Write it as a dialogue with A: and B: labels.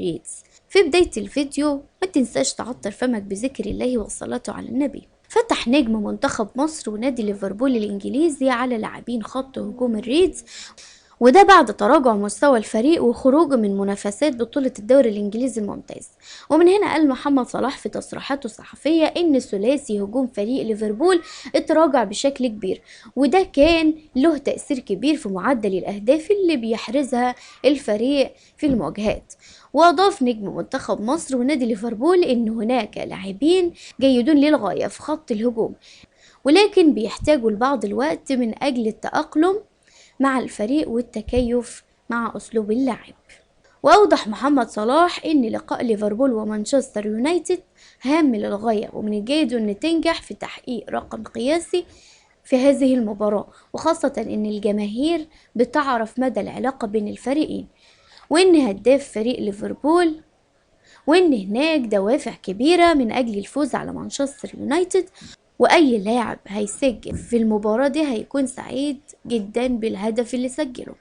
A: ريدز. في بداية الفيديو ما تنساش تعطر فمك بذكر الله والصلاة على النبي. فتح نجم منتخب مصر ونادي ليفربول الإنجليزي على لاعبين خط هجوم الريدز، وده بعد تراجع مستوى الفريق وخروجه من منافسات بطولة الدوري الإنجليزي الممتاز. ومن هنا قال محمد صلاح في تصريحاته الصحفية إن ثلاثي هجوم فريق ليفربول اتراجع بشكل كبير، وده كان له تأثير كبير في معدل الأهداف اللي بيحرزها الفريق في المواجهات. وأضاف نجم منتخب مصر ونادي ليفربول إن هناك لاعبين جيدون للغاية في خط الهجوم، ولكن بيحتاجوا لبعض الوقت من أجل التأقلم مع الفريق والتكيف مع أسلوب اللعب. وأوضح محمد صلاح إن لقاء ليفربول ومانشستر يونايتد هام للغاية، ومن الجيد أن تنجح في تحقيق رقم قياسي في هذه المباراة، وخاصة أن الجماهير بتعرف مدى العلاقة بين الفريقين، وإن هداف فريق ليفربول وإن هناك دوافع كبيرة من أجل الفوز على مانشستر يونايتد، وأي لاعب هيسجل في المباراة دي هيكون سعيد جدا بالهدف اللي سجله.